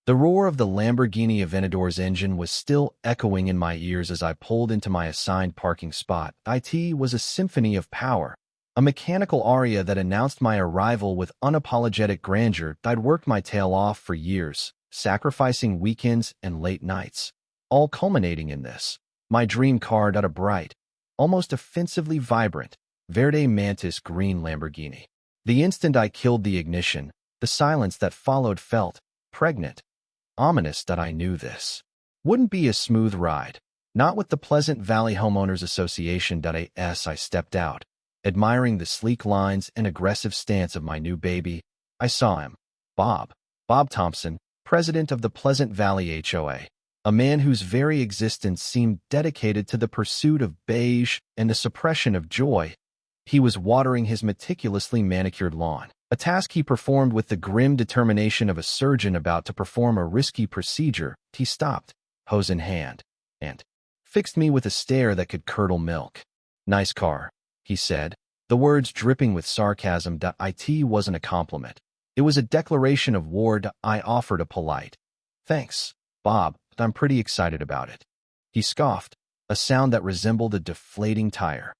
The roar of the Lamborghini Aventador's engine was still echoing in my ears as I pulled into my assigned parking spot. It was a symphony of power, a mechanical aria that announced my arrival with unapologetic grandeur. I'd worked my tail off for years, sacrificing weekends and late nights, all culminating in this. My dream car, a bright, almost offensively vibrant, Verde Mantis green Lamborghini. The instant I killed the ignition, the silence that followed felt pregnant, ominous. That I knew this wouldn't be a smooth ride. Not with the Pleasant Valley Homeowners Association. I stepped out, admiring the sleek lines and aggressive stance of my new baby. I saw him, Bob Thompson, president of the Pleasant Valley HOA, a man whose very existence seemed dedicated to the pursuit of beige and the suppression of joy. He was watering his meticulously manicured lawn, a task he performed with the grim determination of a surgeon about to perform a risky procedure. He stopped, hose in hand, and fixed me with a stare that could curdle milk. "Nice car," he said, the words dripping with sarcasm. It wasn't a compliment. It was a declaration of war. I offered a polite, "Thanks, Bob, but I'm pretty excited about it." He scoffed, a sound that resembled a deflating tire.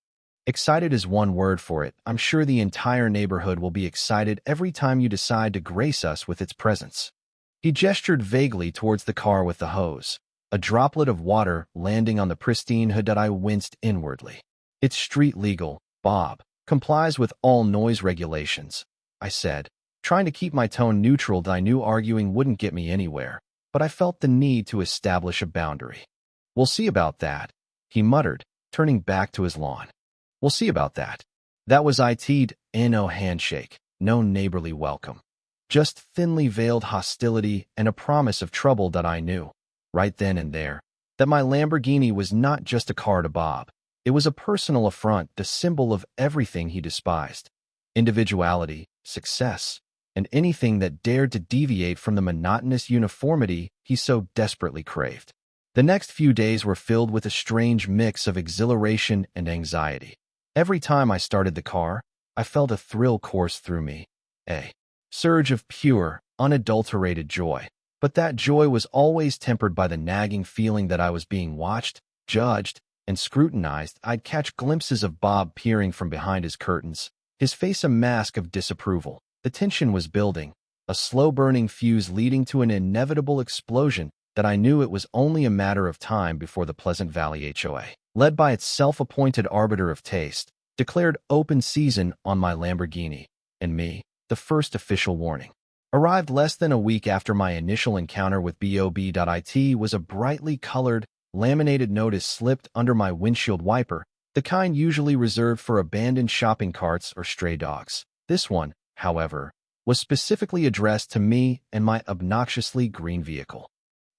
"Excited is one word for it. I'm sure the entire neighborhood will be excited every time you decide to grace us with its presence." He gestured vaguely towards the car with the hose, a droplet of water landing on the pristine hood. I winced inwardly. "It's street legal, Bob. Complies with all noise regulations," I said, trying to keep my tone neutral. I knew arguing wouldn't get me anywhere, but I felt the need to establish a boundary. "We'll see about that," he muttered, turning back to his lawn. "We'll see about that." That was it. No handshake, no neighborly welcome. Just thinly veiled hostility and a promise of trouble. I knew, right then and there, that my Lamborghini was not just a car to Bob. It was a personal affront, the symbol of everything he despised: individuality, success, and anything that dared to deviate from the monotonous uniformity he so desperately craved. The next few days were filled with a strange mix of exhilaration and anxiety. Every time I started the car, I felt a thrill course through me, a surge of pure, unadulterated joy. But that joy was always tempered by the nagging feeling that I was being watched, judged, and scrutinized. I'd catch glimpses of Bob peering from behind his curtains, his face a mask of disapproval. The tension was building, a slow-burning fuse leading to an inevitable explosion. That I knew it was only a matter of time before the Pleasant Valley HOA, led by its self-appointed arbiter of taste, declared open season on my Lamborghini, and me. The first official warning arrived less than a week after my initial encounter with Bob. It was a brightly colored, laminated notice slipped under my windshield wiper, the kind usually reserved for abandoned shopping carts or stray dogs. This one, however, was specifically addressed to me and my obnoxiously green vehicle.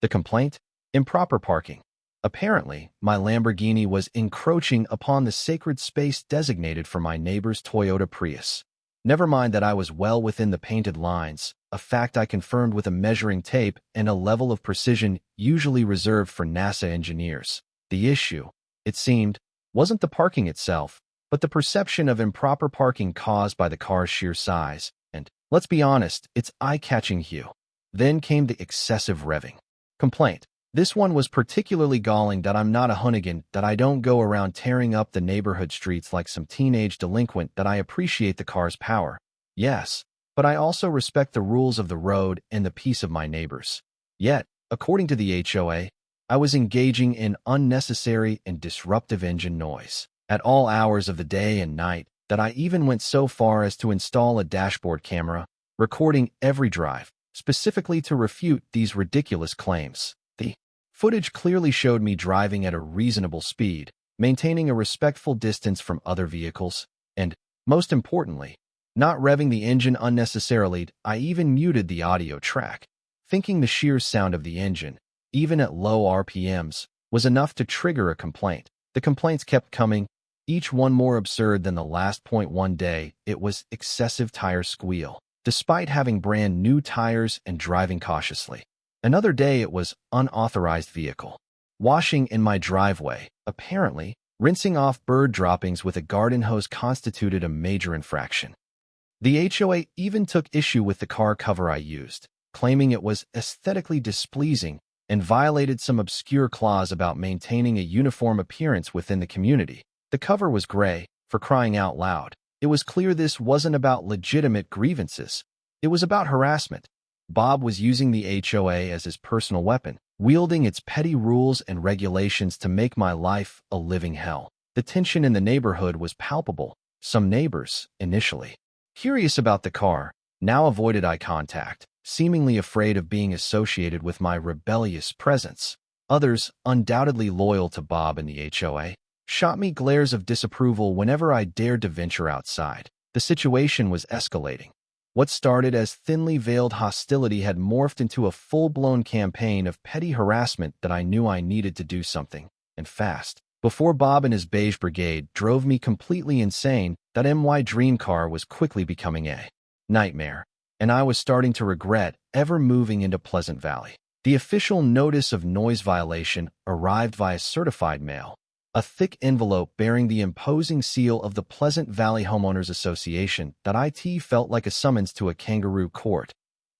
The complaint? Improper parking. Apparently, my Lamborghini was encroaching upon the sacred space designated for my neighbor's Toyota Prius. Never mind that I was well within the painted lines, a fact I confirmed with a measuring tape and a level of precision usually reserved for NASA engineers. The issue, it seemed, wasn't the parking itself, but the perception of improper parking caused by the car's sheer size, and, let's be honest, its eye-catching hue. Then came the excessive revving. Complaint. This one was particularly galling. That I'm not a hoonigan, that I don't go around tearing up the neighborhood streets like some teenage delinquent. That I appreciate the car's power, yes, but I also respect the rules of the road and the peace of my neighbors. Yet, according to the HOA, I was engaging in unnecessary and disruptive engine noise at all hours of the day and night. That I even went so far as to install a dashboard camera, recording every drive, specifically to refute these ridiculous claims. The footage clearly showed me driving at a reasonable speed, maintaining a respectful distance from other vehicles, and, most importantly, not revving the engine unnecessarily. I even muted the audio track, thinking the sheer sound of the engine, even at low RPMs, was enough to trigger a complaint. The complaints kept coming, each one more absurd than the last. One day, it was excessive tire squeal, despite having brand new tires and driving cautiously. Another day it was unauthorized vehicle washing in my driveway. Apparently, rinsing off bird droppings with a garden hose constituted a major infraction. The HOA even took issue with the car cover I used, claiming it was aesthetically displeasing and violated some obscure clause about maintaining a uniform appearance within the community. The cover was gray, for crying out loud. It was clear this wasn't about legitimate grievances. It was about harassment. Bob was using the HOA as his personal weapon, wielding its petty rules and regulations to make my life a living hell. The tension in the neighborhood was palpable. Some neighbors, initially curious about the car, now avoided eye contact, seemingly afraid of being associated with my rebellious presence. Others, undoubtedly loyal to Bob and the HOA, shot me glares of disapproval whenever I dared to venture outside. The situation was escalating. What started as thinly veiled hostility had morphed into a full-blown campaign of petty harassment that I knew I needed to do something, and fast. Before Bob and his beige brigade drove me completely insane, that MY dream car was quickly becoming a nightmare, and I was starting to regret ever moving into Pleasant Valley. The official notice of noise violation arrived via certified mail, a thick envelope bearing the imposing seal of the Pleasant Valley Homeowners Association that IT felt like a summons to a kangaroo court.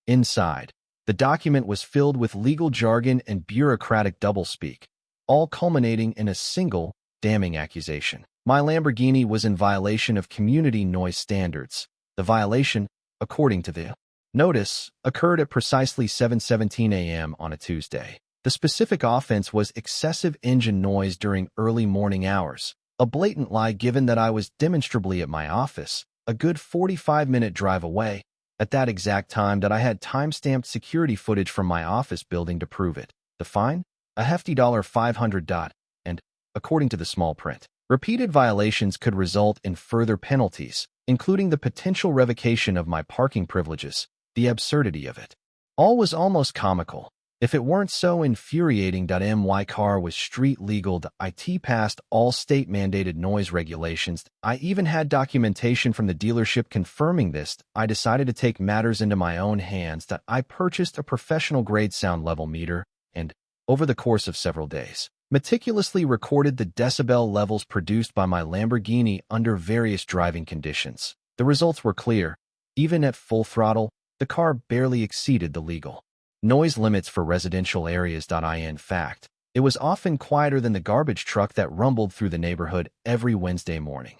Inside, the document was filled with legal jargon and bureaucratic doublespeak, all culminating in a single, damning accusation. My Lamborghini was in violation of community noise standards. The violation, according to the notice, occurred at precisely 7:17 a.m. on a Tuesday. The specific offense was excessive engine noise during early morning hours, a blatant lie given that I was demonstrably at my office, a good 45-minute drive away, at that exact time that I had time-stamped security footage from my office building to prove it. The fine? A hefty $500, and, according to the small print, repeated violations could result in further penalties, including the potential revocation of my parking privileges. The absurdity of it all was almost comical. If it weren't so infuriating that MY car was street legal, the IT passed all state-mandated noise regulations. I even had documentation from the dealership confirming this. I decided to take matters into my own hands. That I purchased a professional-grade sound level meter and, over the course of several days, meticulously recorded the decibel levels produced by my Lamborghini under various driving conditions. The results were clear. Even at full throttle, the car barely exceeded the legal noise limits for residential areas. In fact, it was often quieter than the garbage truck that rumbled through the neighborhood every Wednesday morning.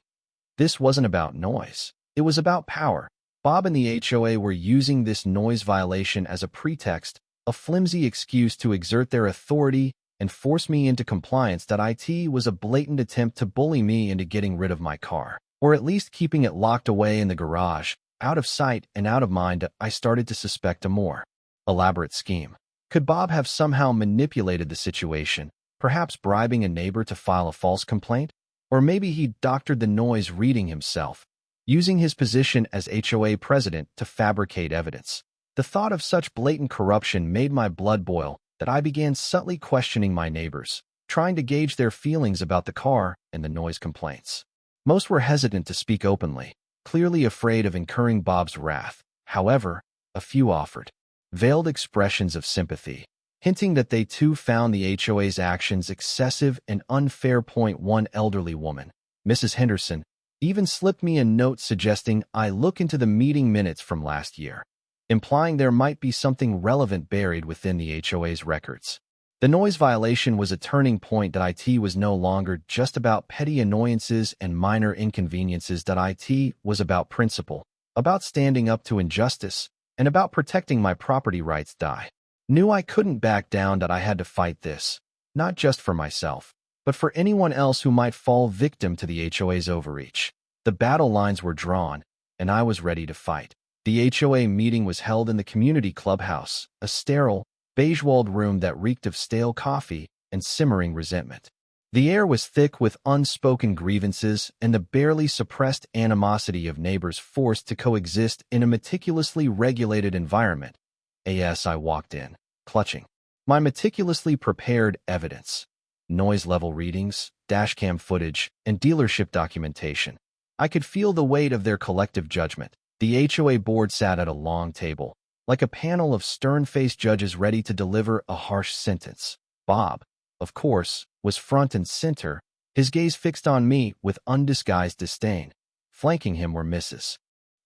This wasn't about noise. It was about power. Bob and the HOA were using this noise violation as a pretext, a flimsy excuse to exert their authority and force me into compliance. It was a blatant attempt to bully me into getting rid of my car, or at least keeping it locked away in the garage, out of sight and out of mind. I started to suspect a more elaborate scheme. Could Bob have somehow manipulated the situation, perhaps bribing a neighbor to file a false complaint? Or maybe he doctored the noise reading himself, using his position as HOA president to fabricate evidence. The thought of such blatant corruption made my blood boil, that I began subtly questioning my neighbors, trying to gauge their feelings about the car and the noise complaints. Most were hesitant to speak openly, clearly afraid of incurring Bob's wrath. However, a few offered veiled expressions of sympathy, hinting that they too found the HOA's actions excessive and unfair. One elderly woman, Mrs. Henderson, even slipped me a note suggesting I look into the meeting minutes from last year, implying there might be something relevant buried within the HOA's records. The noise violation was a turning point. That IT was no longer just about petty annoyances and minor inconveniences. It was about principle, about standing up to injustice, and about protecting my property rights. I knew I couldn't back down. That I had to fight this, not just for myself, but for anyone else who might fall victim to the HOA's overreach. The battle lines were drawn, and I was ready to fight. The HOA meeting was held in the community clubhouse, a sterile, beige-walled room that reeked of stale coffee and simmering resentment. The air was thick with unspoken grievances and the barely suppressed animosity of neighbors forced to coexist in a meticulously regulated environment. As I walked in, clutching my meticulously prepared evidence, noise level readings, dashcam footage, and dealership documentation, I could feel the weight of their collective judgment. The HOA board sat at a long table, like a panel of stern-faced judges ready to deliver a harsh sentence. Bob, of course, was front and center, his gaze fixed on me with undisguised disdain. Flanking him were Mrs.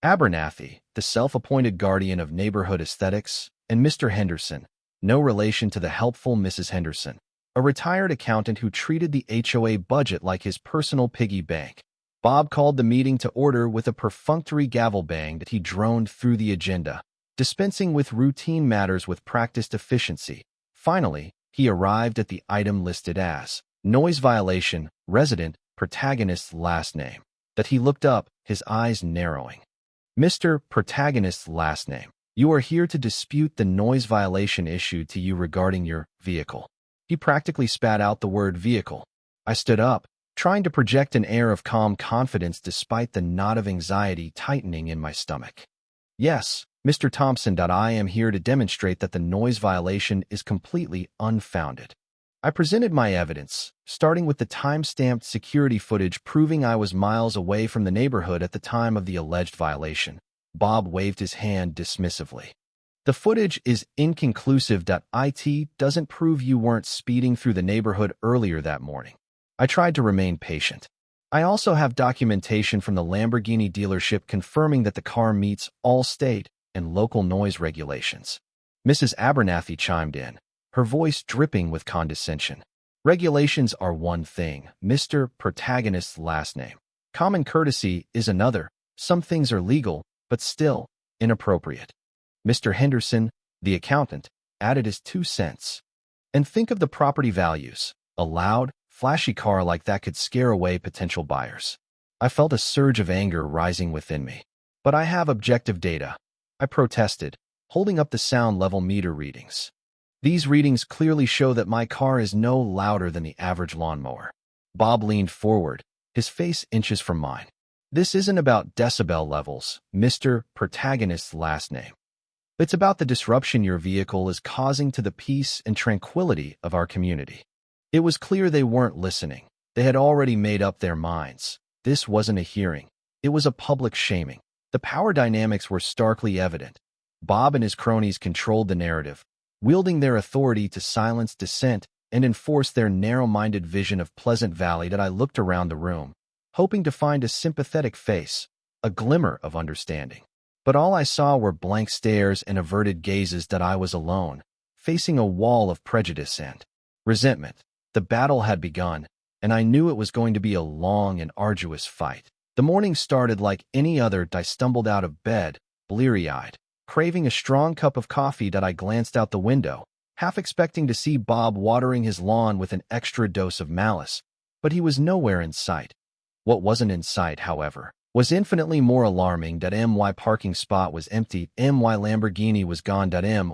Abernathy, the self-appointed guardian of neighborhood aesthetics, and Mr. Henderson, no relation to the helpful Mrs. Henderson, a retired accountant who treated the HOA budget like his personal piggy bank. Bob called the meeting to order with a perfunctory gavel bang that he droned through the agenda, dispensing with routine matters with practiced efficiency. Finally, he arrived at the item listed as noise violation, resident, protagonist's last name, that he looked up, his eyes narrowing. Mr. Protagonist's last name. You are here to dispute the noise violation issued to you regarding your vehicle. He practically spat out the word vehicle. I stood up, trying to project an air of calm confidence despite the knot of anxiety tightening in my stomach. Yes, Mr. Thompson. I am here to demonstrate that the noise violation is completely unfounded. I presented my evidence, starting with the time-stamped security footage proving I was miles away from the neighborhood at the time of the alleged violation. Bob waved his hand dismissively. The footage is inconclusive. It doesn't prove you weren't speeding through the neighborhood earlier that morning. I tried to remain patient. I also have documentation from the Lamborghini dealership confirming that the car meets all state and local noise regulations. Mrs. Abernathy chimed in, her voice dripping with condescension. Regulations are one thing, Mr. Protagonist's last name. Common courtesy is another. Some things are legal, but still inappropriate. Mr. Henderson, the accountant, added his 2 cents. And think of the property values. A loud, flashy car like that could scare away potential buyers. I felt a surge of anger rising within me. But I have objective data. I protested, holding up the sound level meter readings. These readings clearly show that my car is no louder than the average lawnmower. Bob leaned forward, his face inches from mine. This isn't about decibel levels, Mr. Protagonist's last name. It's about the disruption your vehicle is causing to the peace and tranquility of our community. It was clear they weren't listening. They had already made up their minds. This wasn't a hearing. It was a public shaming. The power dynamics were starkly evident. Bob and his cronies controlled the narrative, wielding their authority to silence dissent and enforce their narrow-minded vision of Pleasant Valley. I looked around the room, hoping to find a sympathetic face, a glimmer of understanding. But all I saw were blank stares and averted gazes. I was alone, facing a wall of prejudice and resentment. The battle had begun, and I knew it was going to be a long and arduous fight. The morning started like any other. I stumbled out of bed, bleary-eyed, craving a strong cup of coffee. I glanced out the window, half expecting to see Bob watering his lawn with an extra dose of malice, but he was nowhere in sight. What wasn't in sight, however, was infinitely more alarming. My parking spot was empty. My Lamborghini was gone.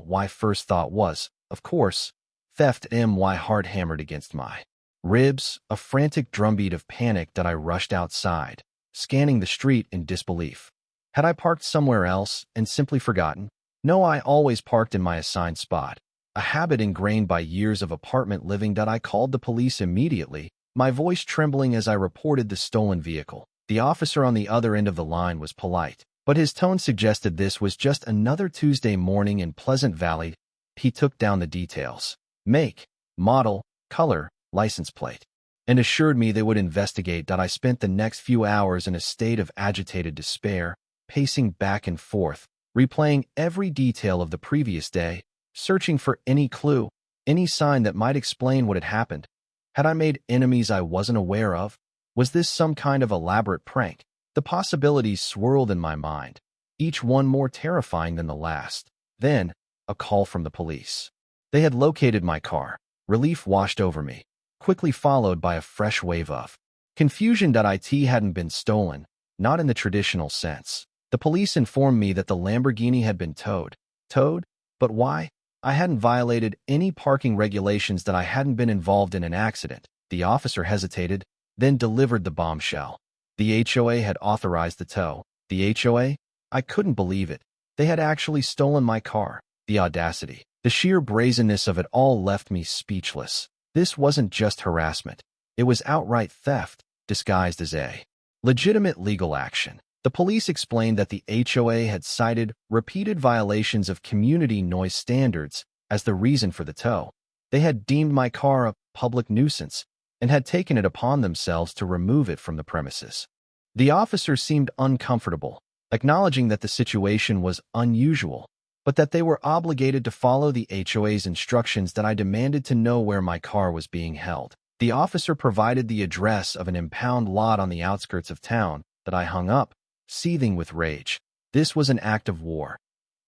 My first thought was, of course, theft. My heart hammered against my ribs, a frantic drumbeat of panic. I rushed outside, scanning the street in disbelief. Had I parked somewhere else and simply forgotten? No, I always parked in my assigned spot, a habit ingrained by years of apartment living. I called the police immediately, my voice trembling as I reported the stolen vehicle. The officer on the other end of the line was polite, but his tone suggested this was just another Tuesday morning in Pleasant Valley. He took down the details: make, model, color, license plate, and assured me they would investigate. I spent the next few hours in a state of agitated despair, pacing back and forth, replaying every detail of the previous day, searching for any clue, any sign that might explain what had happened. Had I made enemies I wasn't aware of? Was this some kind of elaborate prank? The possibilities swirled in my mind, each one more terrifying than the last. Then, a call from the police. They had located my car. Relief washed over me, quickly followed by a fresh wave of confusion. It hadn't been stolen, not in the traditional sense. The police informed me that the Lamborghini had been towed. Towed? But why? I hadn't violated any parking regulations. I hadn't been involved in an accident. The officer hesitated, then delivered the bombshell. The HOA had authorized the tow. The HOA? I couldn't believe it. They had actually stolen my car. The audacity, the sheer brazenness of it all left me speechless. This wasn't just harassment. It was outright theft, disguised as a legitimate legal action. The police explained that the HOA had cited repeated violations of community noise standards as the reason for the tow. They had deemed my car a public nuisance and had taken it upon themselves to remove it from the premises. The officer seemed uncomfortable, acknowledging that the situation was unusual. but that they were obligated to follow the HOA's instructions that I demanded to know where my car was being held. The officer provided the address of an impound lot on the outskirts of town that I hung up, seething with rage. This was an act of war.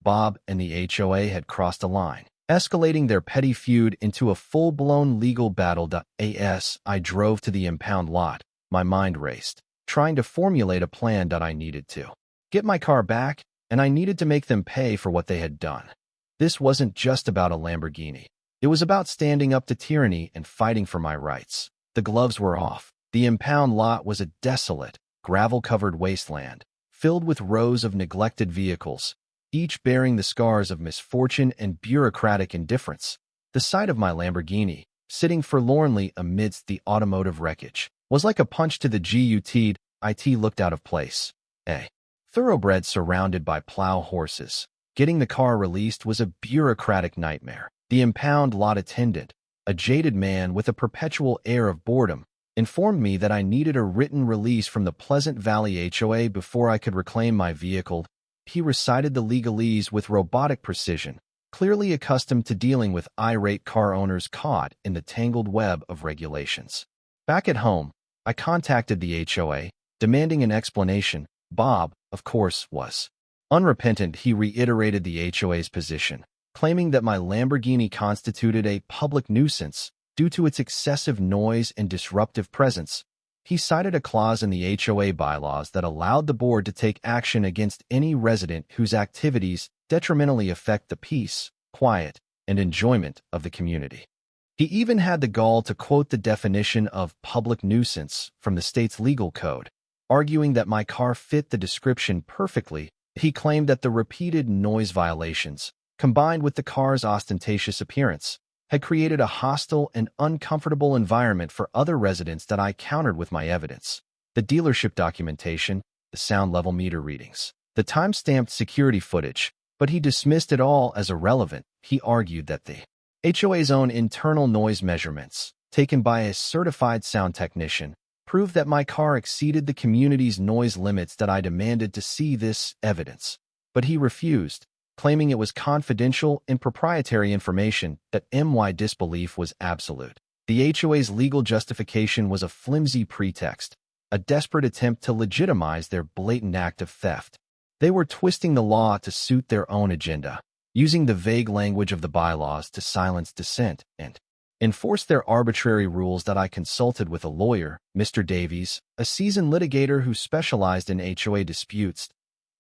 Bob and the HOA had crossed a line, escalating their petty feud into a full-blown legal battle. As I drove to the impound lot, my mind raced, trying to formulate a plan that I needed to get my car back, and I needed to make them pay for what they had done. This wasn't just about a Lamborghini. It was about standing up to tyranny and fighting for my rights. The gloves were off. The impound lot was a desolate, gravel-covered wasteland, filled with rows of neglected vehicles, each bearing the scars of misfortune and bureaucratic indifference. The sight of my Lamborghini, sitting forlornly amidst the automotive wreckage, was like a punch to the gut. It looked out of place. A thoroughbred surrounded by plow horses. Getting the car released was a bureaucratic nightmare. The impound lot attendant, a jaded man with a perpetual air of boredom, informed me that I needed a written release from the Pleasant Valley HOA before I could reclaim my vehicle. He recited the legalese with robotic precision, clearly accustomed to dealing with irate car owners caught in the tangled web of regulations. Back at home, I contacted the HOA, demanding an explanation. Bob, of course, was unrepentant. He reiterated the HOA's position, claiming that my Lamborghini constituted a public nuisance due to its excessive noise and disruptive presence. He cited a clause in the HOA bylaws that allowed the board to take action against any resident whose activities detrimentally affect the peace, quiet, and enjoyment of the community. He even had the gall to quote the definition of public nuisance from the state's legal code, arguing that my car fit the description perfectly. He claimed that the repeated noise violations, combined with the car's ostentatious appearance, had created a hostile and uncomfortable environment for other residents that I countered with my evidence. The dealership documentation, the sound level meter readings, the time-stamped security footage, but he dismissed it all as irrelevant. He argued that the HOA's own internal noise measurements, taken by a certified sound technician, proved that my car exceeded the community's noise limits. That I demanded to see this evidence, but he refused, claiming it was confidential and proprietary information. That my disbelief was absolute. The HOA's legal justification was a flimsy pretext, a desperate attempt to legitimize their blatant act of theft. They were twisting the law to suit their own agenda, using the vague language of the bylaws to silence dissent and enforce their arbitrary rules. That I consulted with a lawyer, Mr. Davies, a seasoned litigator who specialized in HOA disputes.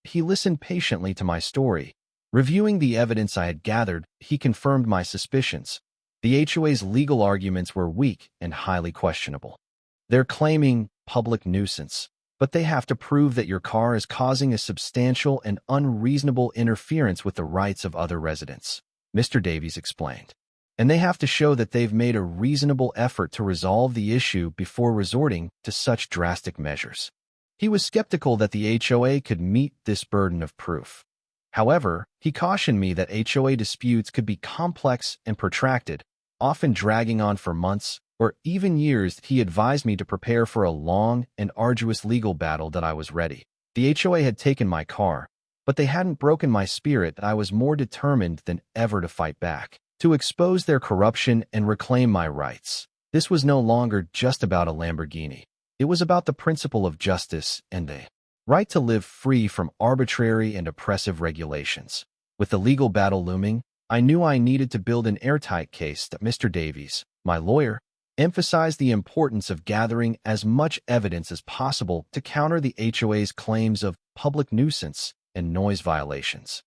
He listened patiently to my story. Reviewing the evidence I had gathered, he confirmed my suspicions. The HOA's legal arguments were weak and highly questionable. They're claiming public nuisance, but they have to prove that your car is causing a substantial and unreasonable interference with the rights of other residents, Mr. Davies explained. And they have to show that they've made a reasonable effort to resolve the issue before resorting to such drastic measures. He was skeptical that the HOA could meet this burden of proof. However, he cautioned me that HOA disputes could be complex and protracted, often dragging on for months or even years. He advised me to prepare for a long and arduous legal battle. That I was ready. The HOA had taken my car, but they hadn't broken my spirit. That I was more determined than ever to fight back, to expose their corruption and reclaim my rights. This was no longer just about a Lamborghini. It was about the principle of justice and the right to live free from arbitrary and oppressive regulations. With the legal battle looming, I knew I needed to build an airtight case. That Mr. Davies, my lawyer, emphasized the importance of gathering as much evidence as possible to counter the HOA's claims of public nuisance and noise violations.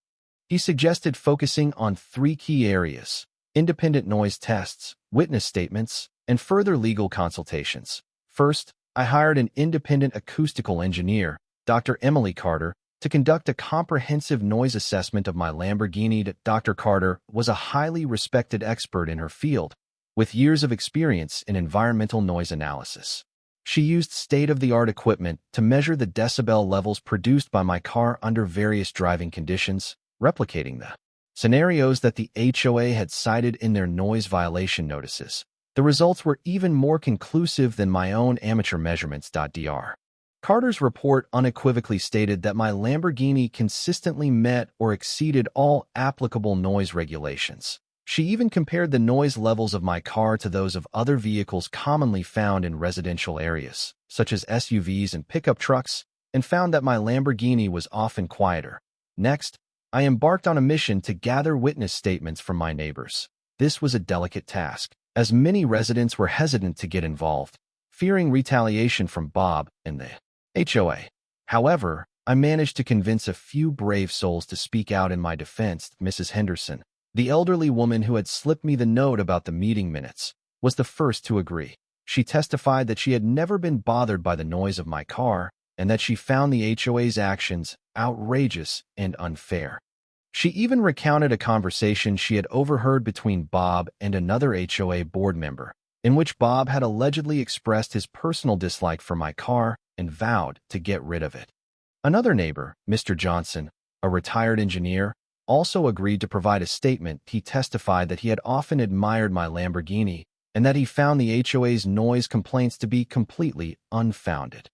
He suggested focusing on 3 key areas: independent noise tests, witness statements, and further legal consultations. First, I hired an independent acoustical engineer, Dr. Emily Carter, to conduct a comprehensive noise assessment of my Lamborghini. Dr. Carter was a highly respected expert in her field, with years of experience in environmental noise analysis. She used state-of-the-art equipment to measure the decibel levels produced by my car under various driving conditions, replicating the scenarios that the HOA had cited in their noise violation notices. The results were even more conclusive than my own amateur measurements. Dr. Carter's report unequivocally stated that my Lamborghini consistently met or exceeded all applicable noise regulations. She even compared the noise levels of my car to those of other vehicles commonly found in residential areas, such as SUVs and pickup trucks, and found that my Lamborghini was often quieter. Next, I embarked on a mission to gather witness statements from my neighbors. This was a delicate task, as many residents were hesitant to get involved, fearing retaliation from Bob and the HOA. However, I managed to convince a few brave souls to speak out in my defense. Mrs. Henderson, the elderly woman who had slipped me the note about the meeting minutes, was the first to agree. She testified that she had never been bothered by the noise of my car and that she found the HOA's actions outrageous and unfair. She even recounted a conversation she had overheard between Bob and another HOA board member, in which Bob had allegedly expressed his personal dislike for my car and vowed to get rid of it. Another neighbor, Mr. Johnson, a retired engineer, also agreed to provide a statement. He testified that he had often admired my Lamborghini and that he found the HOA's noise complaints to be completely unfounded.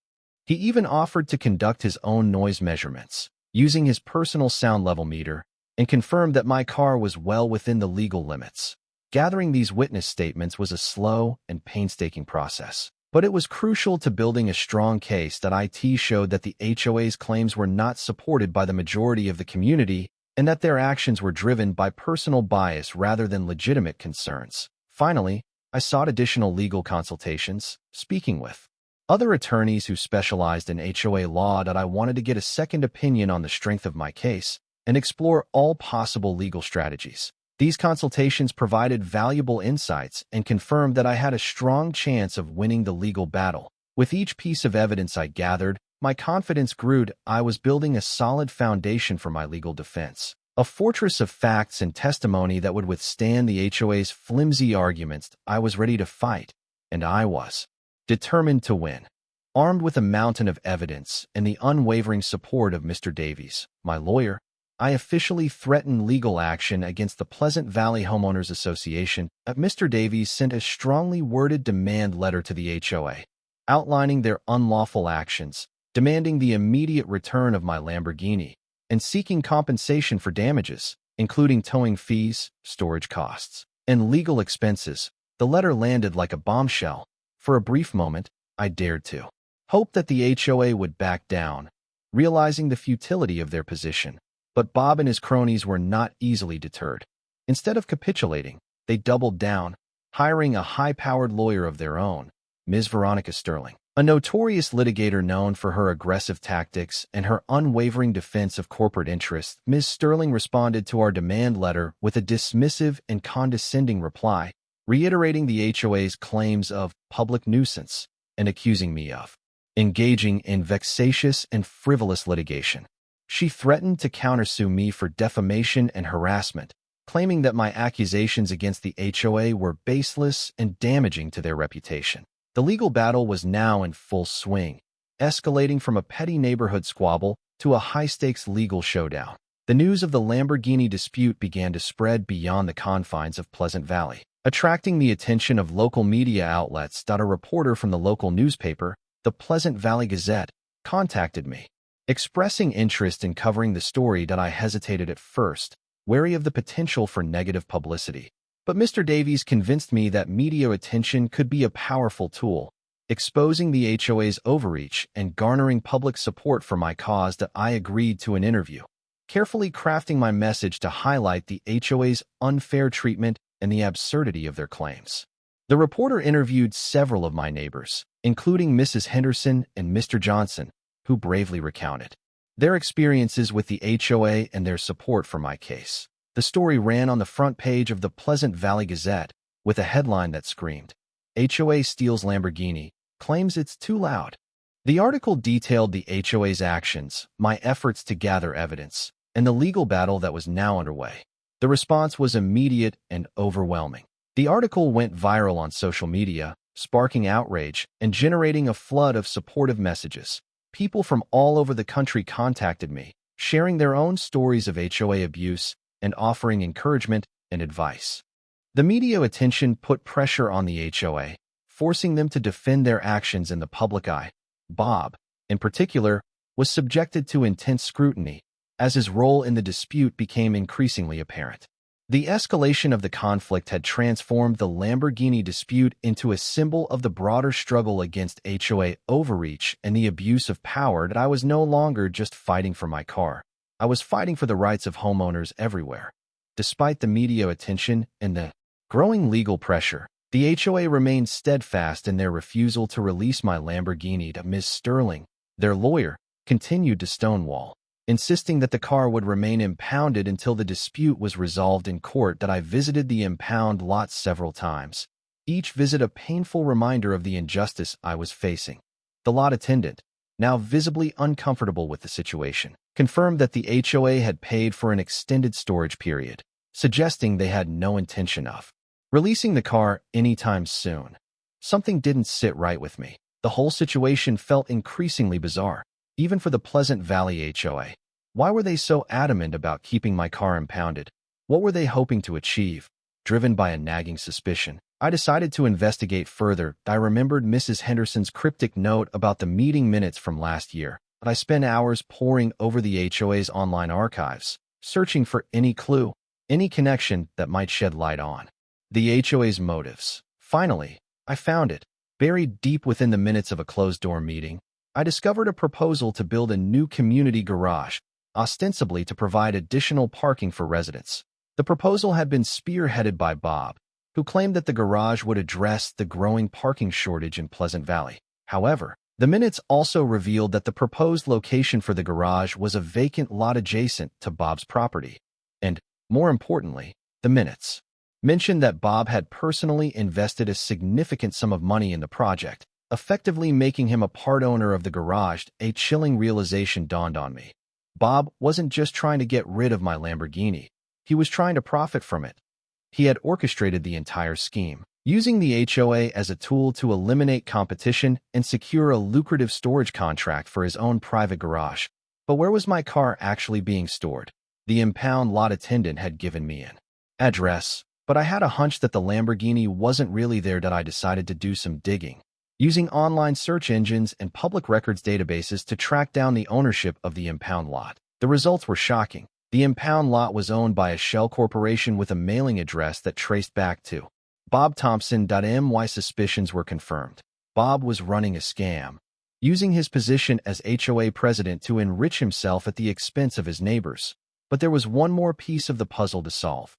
He even offered to conduct his own noise measurements, using his personal sound level meter, and confirmed that my car was well within the legal limits. Gathering these witness statements was a slow and painstaking process, but it was crucial to building a strong case that IT showed that the HOA's claims were not supported by the majority of the community and that their actions were driven by personal bias rather than legitimate concerns. Finally, I sought additional legal consultations, speaking with other attorneys who specialized in HOA law that I wanted to get a second opinion on the strength of my case and explore all possible legal strategies. These consultations provided valuable insights and confirmed that I had a strong chance of winning the legal battle. With each piece of evidence I gathered, my confidence grew. I was building a solid foundation for my legal defense, a fortress of facts and testimony that would withstand the HOA's flimsy arguments. I was ready to fight, and I was determined to win. Armed with a mountain of evidence and the unwavering support of Mr. Davies, my lawyer, I officially threatened legal action against the Pleasant Valley Homeowners Association. Mr. Davies sent a strongly worded demand letter to the HOA, outlining their unlawful actions, demanding the immediate return of my Lamborghini, and seeking compensation for damages, including towing fees, storage costs, and legal expenses. The letter landed like a bombshell. For a brief moment, I dared to hope that the HOA would back down, realizing the futility of their position. But Bob and his cronies were not easily deterred. Instead of capitulating, they doubled down, hiring a high-powered lawyer of their own, Ms. Veronica Sterling, a notorious litigator known for her aggressive tactics and her unwavering defense of corporate interests. Ms. Sterling responded to our demand letter with a dismissive and condescending reply, reiterating the HOA's claims of public nuisance and accusing me of engaging in vexatious and frivolous litigation. She threatened to countersue me for defamation and harassment, claiming that my accusations against the HOA were baseless and damaging to their reputation. The legal battle was now in full swing, escalating from a petty neighborhood squabble to a high-stakes legal showdown. The news of the Lamborghini dispute began to spread beyond the confines of Pleasant Valley, attracting the attention of local media outlets. A reporter from the local newspaper, the Pleasant Valley Gazette, contacted me, expressing interest in covering the story. I hesitated at first, wary of the potential for negative publicity. But Mr. Davies convinced me that media attention could be a powerful tool, exposing the HOA's overreach and garnering public support for my cause. I agreed to an interview, carefully crafting my message to highlight the HOA's unfair treatment and the absurdity of their claims. The reporter interviewed several of my neighbors, including Mrs. Henderson and Mr. Johnson, who bravely recounted their experiences with the HOA and their support for my case. The story ran on the front page of the Pleasant Valley Gazette with a headline that screamed, "HOA steals Lamborghini, claims it's too loud." The article detailed the HOA's actions, my efforts to gather evidence, and the legal battle that was now underway. The response was immediate and overwhelming. The article went viral on social media, sparking outrage and generating a flood of supportive messages. People from all over the country contacted me, sharing their own stories of HOA abuse and offering encouragement and advice. The media attention put pressure on the HOA, forcing them to defend their actions in the public eye. Bob, in particular, was subjected to intense scrutiny as his role in the dispute became increasingly apparent. The escalation of the conflict had transformed the Lamborghini dispute into a symbol of the broader struggle against HOA overreach and the abuse of power that I was no longer just fighting for my car. I was fighting for the rights of homeowners everywhere. Despite the media attention and the growing legal pressure, the HOA remained steadfast in their refusal to release my Lamborghini to Ms. Sterling. Their lawyer continued to stonewall, insisting that the car would remain impounded until the dispute was resolved in court. That I visited the impound lot several times, each visit a painful reminder of the injustice I was facing. The lot attendant, now visibly uncomfortable with the situation, confirmed that the HOA had paid for an extended storage period, suggesting they had no intention of releasing the car anytime soon. Something didn't sit right with me. The whole situation felt increasingly bizarre, even for the Pleasant Valley HOA. Why were they so adamant about keeping my car impounded? What were they hoping to achieve? Driven by a nagging suspicion, I decided to investigate further. I remembered Mrs. Henderson's cryptic note about the meeting minutes from last year, but I spent hours poring over the HOA's online archives, searching for any clue, any connection that might shed light on the HOA's motives. Finally, I found it. Buried deep within the minutes of a closed-door meeting, I discovered a proposal to build a new community garage, ostensibly to provide additional parking for residents. The proposal had been spearheaded by Bob, who claimed that the garage would address the growing parking shortage in Pleasant Valley. However, the minutes also revealed that the proposed location for the garage was a vacant lot adjacent to Bob's property. And, more importantly, the minutes mentioned that Bob had personally invested a significant sum of money in the project, effectively making him a part owner of the garage. A chilling realization dawned on me. Bob wasn't just trying to get rid of my Lamborghini. He was trying to profit from it. He had orchestrated the entire scheme, using the HOA as a tool to eliminate competition and secure a lucrative storage contract for his own private garage. But where was my car actually being stored? The impound lot attendant had given me an address, but I had a hunch that the Lamborghini wasn't really there. That I decided to do some digging, using online search engines and public records databases to track down the ownership of the impound lot. The results were shocking. The impound lot was owned by a shell corporation with a mailing address that traced back to Bob Thompson. My suspicions were confirmed. Bob was running a scam, using his position as HOA president to enrich himself at the expense of his neighbors. But there was one more piece of the puzzle to solve.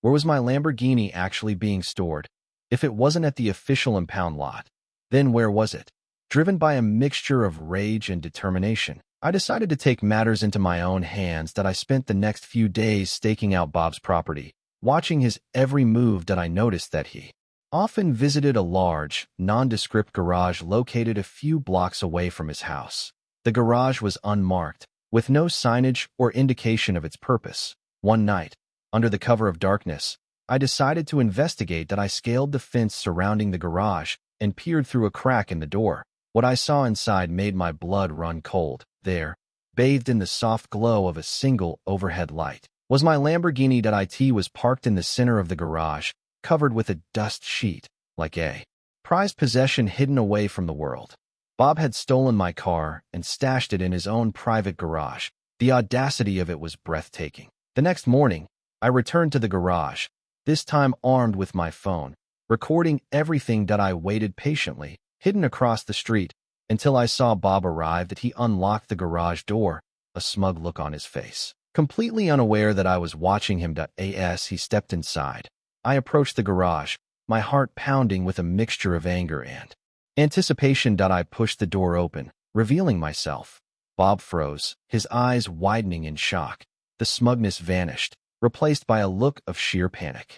Where was my Lamborghini actually being stored? If it wasn't at the official impound lot, then where was it? Driven by a mixture of rage and determination, I decided to take matters into my own hands. That I spent the next few days staking out Bob's property, watching his every move. That I noticed that he often visited a large, nondescript garage located a few blocks away from his house. The garage was unmarked, with no signage or indication of its purpose. One night, under the cover of darkness, I decided to investigate. That I scaled the fence surrounding the garage and peered through a crack in the door. What I saw inside made my blood run cold. There, bathed in the soft glow of a single overhead light, was my Lamborghini. It was parked in the center of the garage, covered with a dust sheet, like a prized possession hidden away from the world. Bob had stolen my car and stashed it in his own private garage. The audacity of it was breathtaking. The next morning, I returned to the garage, this time armed with my phone, recording everything. I waited patiently, hidden across the street, until I saw Bob arrive. That he unlocked the garage door, a smug look on his face. Completely unaware that I was watching him. As he stepped inside, I approached the garage, my heart pounding with a mixture of anger and anticipation. I pushed the door open, revealing myself. Bob froze, his eyes widening in shock. The smugness vanished, replaced by a look of sheer panic.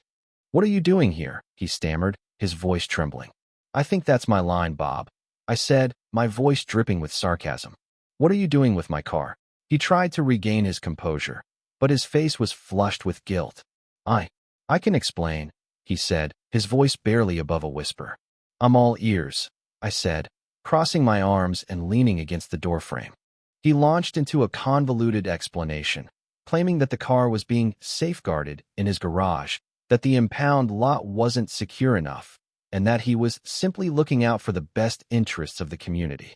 "What are you doing here?" he stammered, his voice trembling. "I think that's my line, Bob," I said, my voice dripping with sarcasm. "What are you doing with my car?" He tried to regain his composure, but his face was flushed with guilt. I can explain," he said, his voice barely above a whisper. "I'm all ears," I said, crossing my arms and leaning against the doorframe. He launched into a convoluted explanation, claiming that the car was being safeguarded in his garage, that the impound lot wasn't secure enough, and that he was simply looking out for the best interests of the community.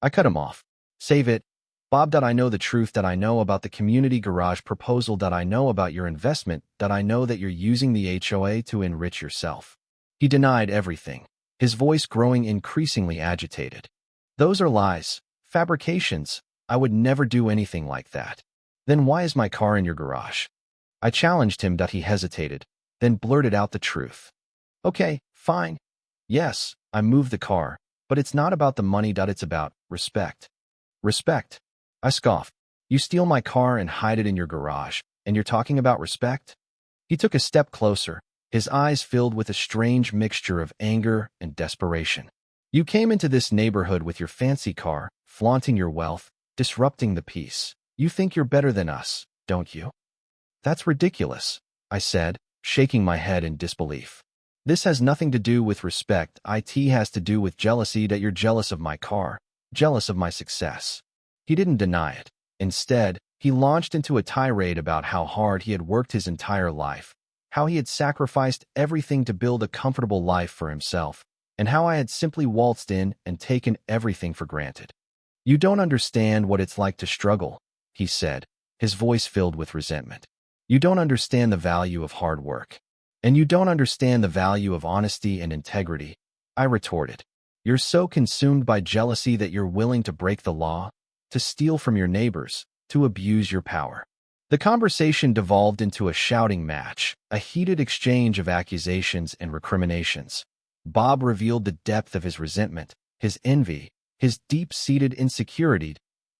I cut him off. Save it. Bob. I know the truth. I know about the community garage proposal. I know about your investment. I know that you're using the HOA to enrich yourself. He denied everything, his voice growing increasingly agitated. Those are lies, fabrications. I would never do anything like that. Then why is my car in your garage? I challenged him. He hesitated, then blurted out the truth. Okay, fine. Yes, I moved the car, but it's not about the money. It's about respect. Respect? I scoffed. You steal my car and hide it in your garage, and you're talking about respect? He took a step closer, his eyes filled with a strange mixture of anger and desperation. You came into this neighborhood with your fancy car, flaunting your wealth, disrupting the peace. You think you're better than us, don't you? That's ridiculous, I said, shaking my head in disbelief. This has nothing to do with respect. It has to do with jealousy. That you're jealous of my car, jealous of my success. He didn't deny it. Instead, he launched into a tirade about how hard he had worked his entire life, how he had sacrificed everything to build a comfortable life for himself, and how I had simply waltzed in and taken everything for granted. You don't understand what it's like to struggle, he said, his voice filled with resentment. You don't understand the value of hard work. And you don't understand the value of honesty and integrity, I retorted. You're so consumed by jealousy that you're willing to break the law, to steal from your neighbors, to abuse your power. The conversation devolved into a shouting match, a heated exchange of accusations and recriminations. Bob revealed the depth of his resentment, his envy, his deep-seated insecurity.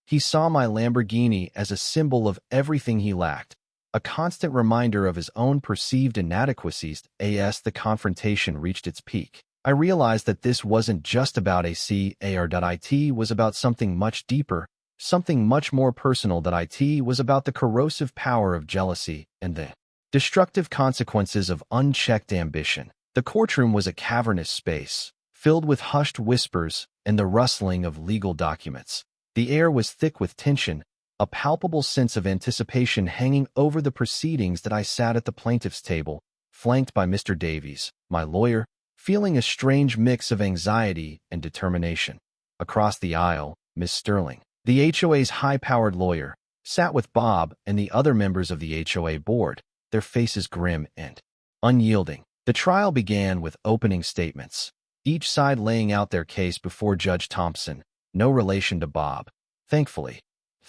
He saw my Lamborghini as a symbol of everything he lacked, a constant reminder of his own perceived inadequacies. As the confrontation reached its peak, I realized that this wasn't just about it was about something much deeper, something much more personal. That it was about the corrosive power of jealousy and the destructive consequences of unchecked ambition. The courtroom was a cavernous space, filled with hushed whispers and the rustling of legal documents. The air was thick with tension, a palpable sense of anticipation hanging over the proceedings. That I sat at the plaintiff's table, flanked by Mr. Davies, my lawyer, feeling a strange mix of anxiety and determination. Across the aisle, Miss Sterling, the HOA's high-powered lawyer, sat with Bob and the other members of the HOA board, their faces grim and unyielding. The trial began with opening statements, each side laying out their case before Judge Thompson, no relation to Bob, thankfully.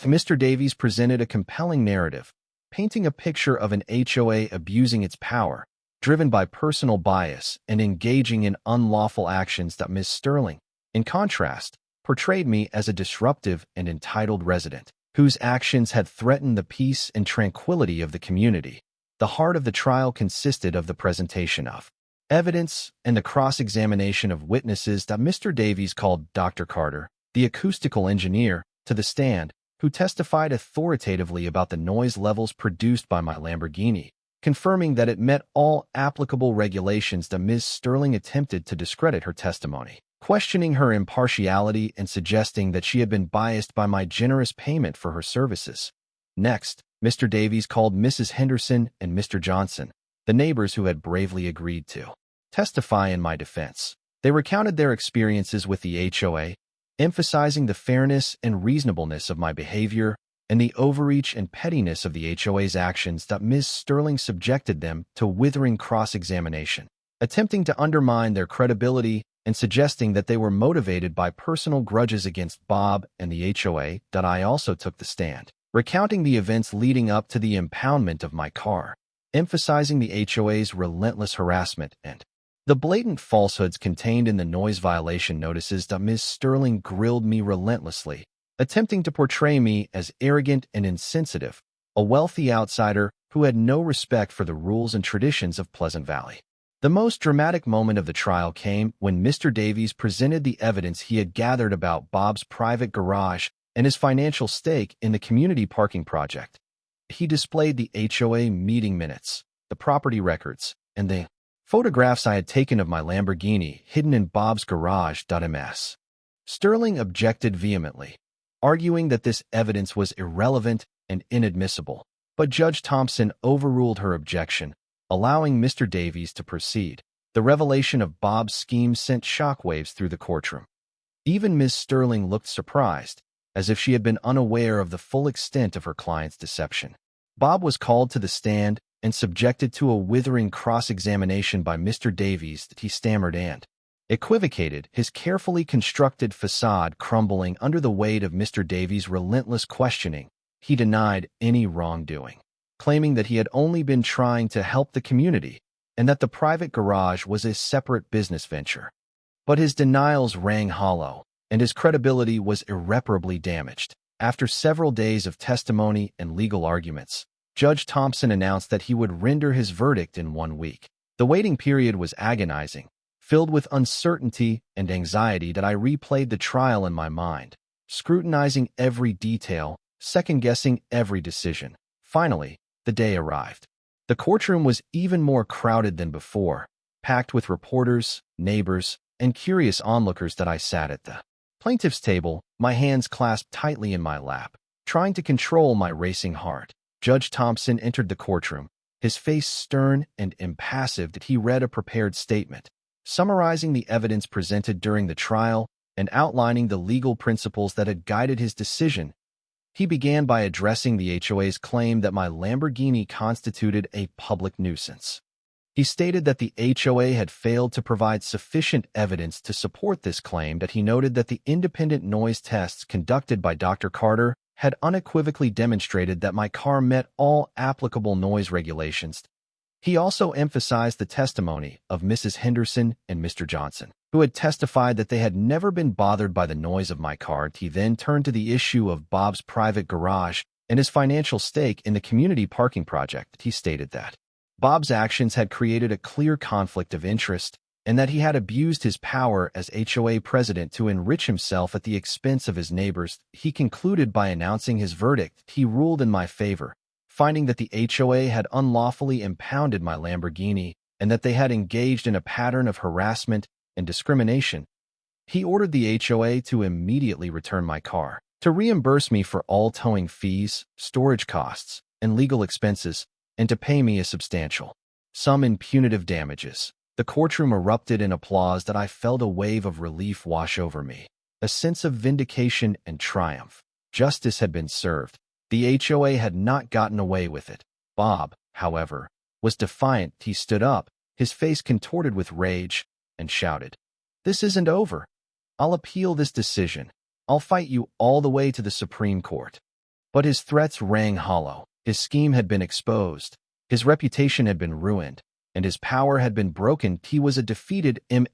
Mr. Davies presented a compelling narrative, painting a picture of an HOA abusing its power, driven by personal bias and engaging in unlawful actions. That Ms. Sterling, in contrast, portrayed me as a disruptive and entitled resident, whose actions had threatened the peace and tranquility of the community. The heart of the trial consisted of the presentation of evidence and the cross-examination of witnesses. That Mr. Davies called Dr. Carter, the acoustical engineer, to the stand, who testified authoritatively about the noise levels produced by my Lamborghini, confirming that it met all applicable regulations. That Ms. Sterling attempted to discredit her testimony, questioning her impartiality and suggesting that she had been biased by my generous payment for her services. Next, Mr. Davies called Mrs. Henderson and Mr. Johnson, the neighbors who had bravely agreed to testify in my defense. They recounted their experiences with the HOA, emphasizing the fairness and reasonableness of my behavior and the overreach and pettiness of the HOA's actions. That Ms. Sterling subjected them to withering cross-examination, attempting to undermine their credibility and suggesting that they were motivated by personal grudges against Bob and the HOA. I also took the stand, recounting the events leading up to the impoundment of my car, emphasizing the HOA's relentless harassment and the blatant falsehoods contained in the noise violation notices. Ms. Sterling grilled me relentlessly, attempting to portray me as arrogant and insensitive, a wealthy outsider who had no respect for the rules and traditions of Pleasant Valley. The most dramatic moment of the trial came when Mr. Davies presented the evidence he had gathered about Bob's private garage and his financial stake in the community parking project. He displayed the HOA meeting minutes, the property records, and the photographs I had taken of my Lamborghini hidden in Bob's garage. Ms. Sterling objected vehemently, arguing that this evidence was irrelevant and inadmissible, but Judge Thompson overruled her objection, allowing Mr. Davies to proceed. The revelation of Bob's scheme sent shockwaves through the courtroom. Even Ms. Sterling looked surprised, as if she had been unaware of the full extent of her client's deception. Bob was called to the stand and subjected to a withering cross-examination by Mr. Davies that he stammered and equivocated, his carefully constructed facade crumbling under the weight of Mr. Davies' relentless questioning. He denied any wrongdoing, claiming that he had only been trying to help the community and that the private garage was a separate business venture. But his denials rang hollow, and his credibility was irreparably damaged. After several days of testimony and legal arguments, Judge Thompson announced that he would render his verdict in 1 week. The waiting period was agonizing, filled with uncertainty and anxiety that I replayed the trial in my mind, scrutinizing every detail, second-guessing every decision. Finally, the day arrived. The courtroom was even more crowded than before, packed with reporters, neighbors, and curious onlookers that I sat at the plaintiff's table, my hands clasped tightly in my lap, trying to control my racing heart. Judge Thompson entered the courtroom, his face stern and impassive that he read a prepared statement, summarizing the evidence presented during the trial and outlining the legal principles that had guided his decision. He began by addressing the HOA's claim that my Lamborghini constituted a public nuisance. He stated that the HOA had failed to provide sufficient evidence to support this claim, that he noted that the independent noise tests conducted by Dr. Carter had unequivocally demonstrated that my car met all applicable noise regulations. He also emphasized the testimony of Mrs. Henderson and Mr. Johnson, who had testified that they had never been bothered by the noise of my car. He then turned to the issue of Bob's private garage and his financial stake in the community parking project. He stated that Bob's actions had created a clear conflict of interest and that he had abused his power as HOA president to enrich himself at the expense of his neighbors. He concluded by announcing his verdict. He ruled in my favor, finding that the HOA had unlawfully impounded my Lamborghini and that they had engaged in a pattern of harassment and discrimination. He ordered the HOA to immediately return my car, to reimburse me for all towing fees, storage costs, and legal expenses, and to pay me a substantial sum in punitive damages. The courtroom erupted in applause that I felt a wave of relief wash over me, a sense of vindication and triumph. Justice had been served. The HOA had not gotten away with it. Bob, however, was defiant. He stood up, his face contorted with rage, and shouted, "This isn't over. I'll appeal this decision. I'll fight you all the way to the Supreme Court." But his threats rang hollow. His scheme had been exposed, his reputation had been ruined, and his power had been broken. He was a defeated man.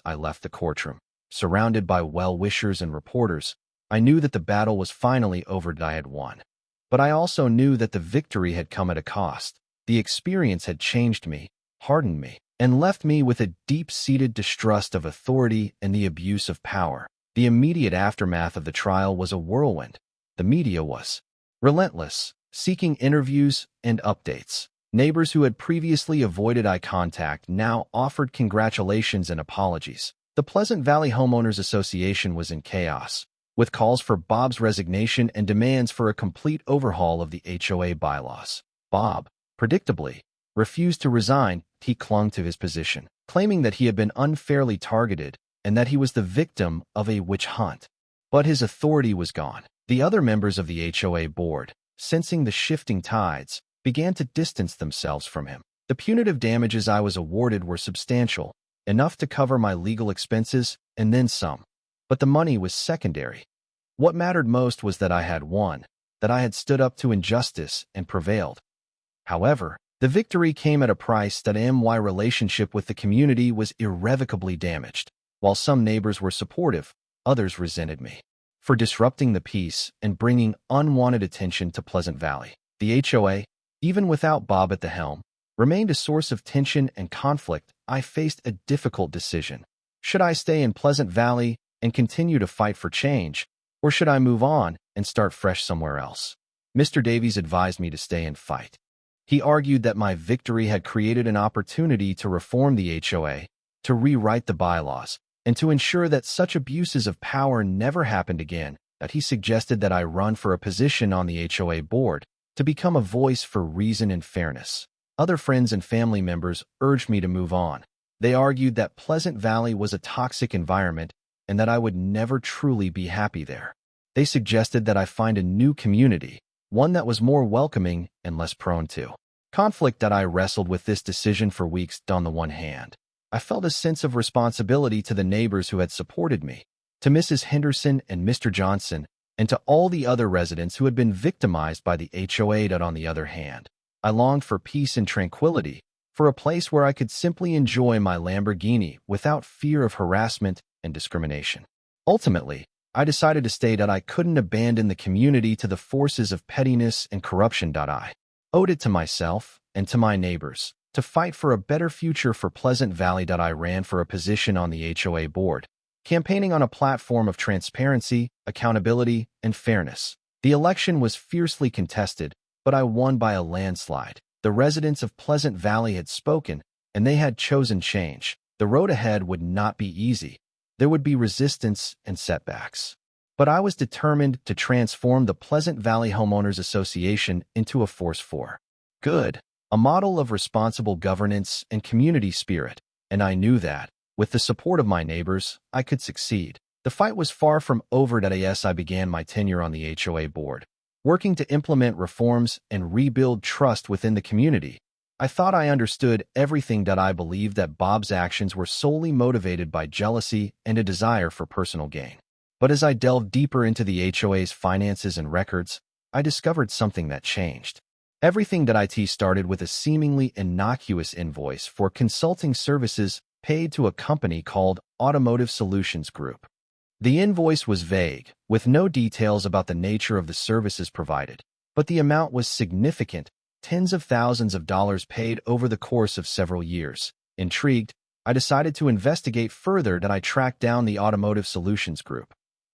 I left the courtroom, surrounded by well-wishers and reporters. I knew that the battle was finally over. I had won. But I also knew that the victory had come at a cost. The experience had changed me, hardened me, and left me with a deep-seated distrust of authority and the abuse of power. The immediate aftermath of the trial was a whirlwind. The media was relentless, seeking interviews and updates. Neighbors who had previously avoided eye contact now offered congratulations and apologies. The Pleasant Valley Homeowners Association was in chaos, with calls for Bob's resignation and demands for a complete overhaul of the HOA bylaws. Bob, predictably, refused to resign. He clung to his position, claiming that he had been unfairly targeted and that he was the victim of a witch hunt. But his authority was gone. The other members of the HOA board, sensing the shifting tides, began to distance themselves from him. The punitive damages I was awarded were substantial, enough to cover my legal expenses and then some. But the money was secondary. What mattered most was that I had won, that I had stood up to injustice and prevailed. However, the victory came at a price. That my relationship with the community was irrevocably damaged. While some neighbors were supportive, others resented me for disrupting the peace and bringing unwanted attention to Pleasant Valley. The HOA, even without Bob at the helm, remained a source of tension and conflict. I faced a difficult decision. Should I stay in Pleasant Valley and continue to fight for change, or should I move on and start fresh somewhere else? Mr. Davies advised me to stay and fight. He argued that my victory had created an opportunity to reform the HOA, to rewrite the bylaws, and to ensure that such abuses of power never happened again. That he suggested that I run for a position on the HOA board, to become a voice for reason and fairness. Other friends and family members urged me to move on. They argued that Pleasant Valley was a toxic environment and that I would never truly be happy there. They suggested that I find a new community, one that was more welcoming and less prone to conflict. That I wrestled with this decision for weeks. On the one hand, I felt a sense of responsibility to the neighbors who had supported me, to Mrs. Henderson and Mr. Johnson, and to all the other residents who had been victimized by the HOA. On the other hand, I longed for peace and tranquility, for a place where I could simply enjoy my Lamborghini without fear of harassment and discrimination. Ultimately, I decided to stay. I couldn't abandon the community to the forces of pettiness and corruption. I owed it to myself and to my neighbors to fight for a better future for Pleasant Valley. I ran for a position on the HOA board, campaigning on a platform of transparency, accountability, and fairness. The election was fiercely contested, but I won by a landslide. The residents of Pleasant Valley had spoken, and they had chosen change. The road ahead would not be easy. There would be resistance and setbacks. But I was determined to transform the Pleasant Valley Homeowners Association into a force for good, a model of responsible governance and community spirit, and I knew that, with the support of my neighbors, I could succeed. The fight was far from over. As I began my tenure on the HOA board, working to implement reforms and rebuild trust within the community, I thought I understood everything. I believed that Bob's actions were solely motivated by jealousy and a desire for personal gain. But as I delved deeper into the HOA's finances and records, I discovered something that changed. Everything. It started with a seemingly innocuous invoice for consulting services paid to a company called Automotive Solutions Group. The invoice was vague, with no details about the nature of the services provided, but the amount was significant, tens of thousands of dollars paid over the course of several years. Intrigued, I decided to investigate further. I tracked down the Automotive Solutions Group,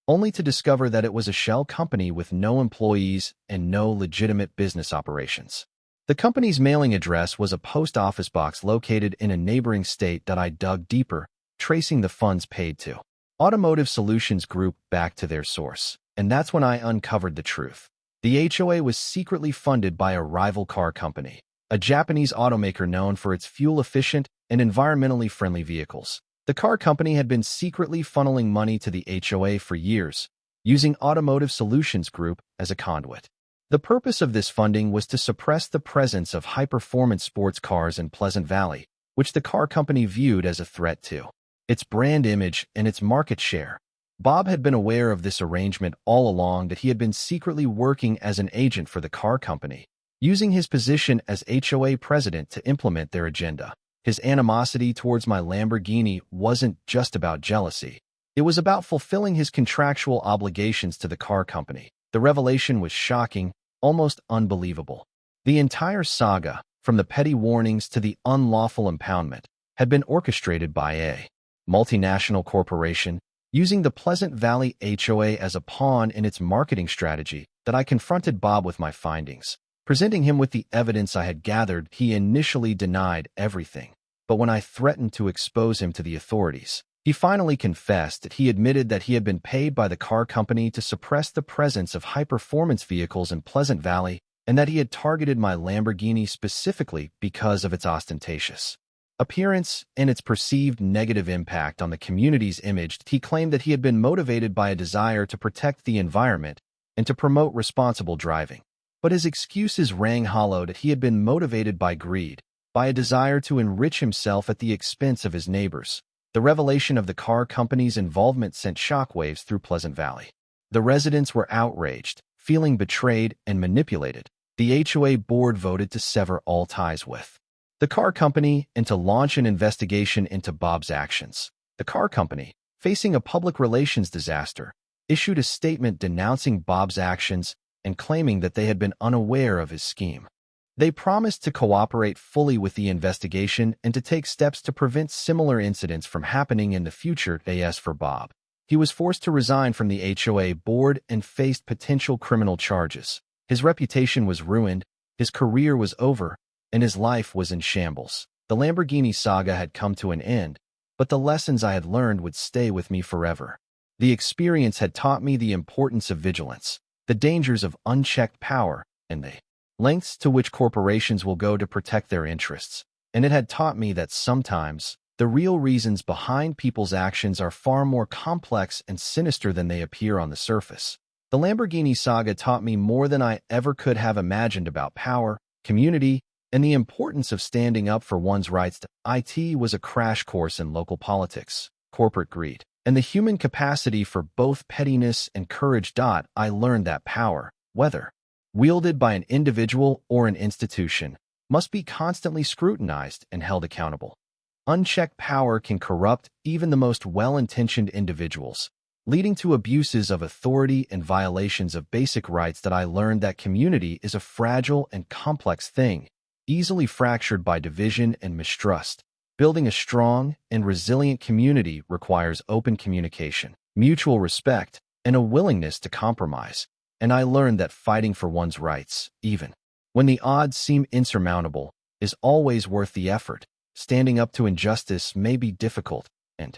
only to discover that it was a shell company with no employees and no legitimate business operations. The company's mailing address was a post office box located in a neighboring state. I dug deeper, tracing the funds paid to Automotive Solutions Group back to their source, and that's when I uncovered the truth. The HOA was secretly funded by a rival car company, a Japanese automaker known for its fuel-efficient and environmentally friendly vehicles. The car company had been secretly funneling money to the HOA for years, using Automotive Solutions Group as a conduit. The purpose of this funding was to suppress the presence of high-performance sports cars in Pleasant Valley, which the car company viewed as a threat to its brand image and its market share. Bob had been aware of this arrangement all along. He had been secretly working as an agent for the car company, using his position as HOA president to implement their agenda. His animosity towards my Lamborghini wasn't just about jealousy. It was about fulfilling his contractual obligations to the car company. The revelation was shocking, almost unbelievable. The entire saga, from the petty warnings to the unlawful impoundment, had been orchestrated by a multinational corporation, using the Pleasant Valley HOA as a pawn in its marketing strategy. I confronted Bob with my findings. Presenting him with the evidence I had gathered, he initially denied everything. But when I threatened to expose him to the authorities, he finally confessed. That he admitted that he had been paid by the car company to suppress the presence of high-performance vehicles in Pleasant Valley, and that he had targeted my Lamborghini specifically because of its ostentatious appearance and its perceived negative impact on the community's image. He claimed that he had been motivated by a desire to protect the environment and to promote responsible driving. But his excuses rang hollow. That he had been motivated by greed, by a desire to enrich himself at the expense of his neighbors. The revelation of the car company's involvement sent shockwaves through Pleasant Valley. The residents were outraged, feeling betrayed and manipulated. The HOA board voted to sever all ties with the car company and to launch an investigation into Bob's actions. The car company, facing a public relations disaster, issued a statement denouncing Bob's actions and claiming that they had been unaware of his scheme. They promised to cooperate fully with the investigation and to take steps to prevent similar incidents from happening in the future. As for Bob, he was forced to resign from the HOA board and faced potential criminal charges. His reputation was ruined, his career was over, and his life was in shambles. The Lamborghini saga had come to an end, but the lessons I had learned would stay with me forever. The experience had taught me the importance of vigilance, the dangers of unchecked power, and the lengths to which corporations will go to protect their interests. And it had taught me that sometimes the real reasons behind people's actions are far more complex and sinister than they appear on the surface. The Lamborghini saga taught me more than I ever could have imagined about power, community, and the importance of standing up for one's rights. It was a crash course in local politics, corporate greed, and the human capacity for both pettiness and courage. I learned that power, whether wielded by an individual or an institution, must be constantly scrutinized and held accountable. Unchecked power can corrupt even the most well-intentioned individuals, leading to abuses of authority and violations of basic rights. I learned that community is a fragile and complex thing, easily fractured by division and mistrust. Building a strong and resilient community requires open communication, mutual respect, and a willingness to compromise. And I learned that fighting for one's rights, even when the odds seem insurmountable, is always worth the effort. Standing up to injustice may be difficult, and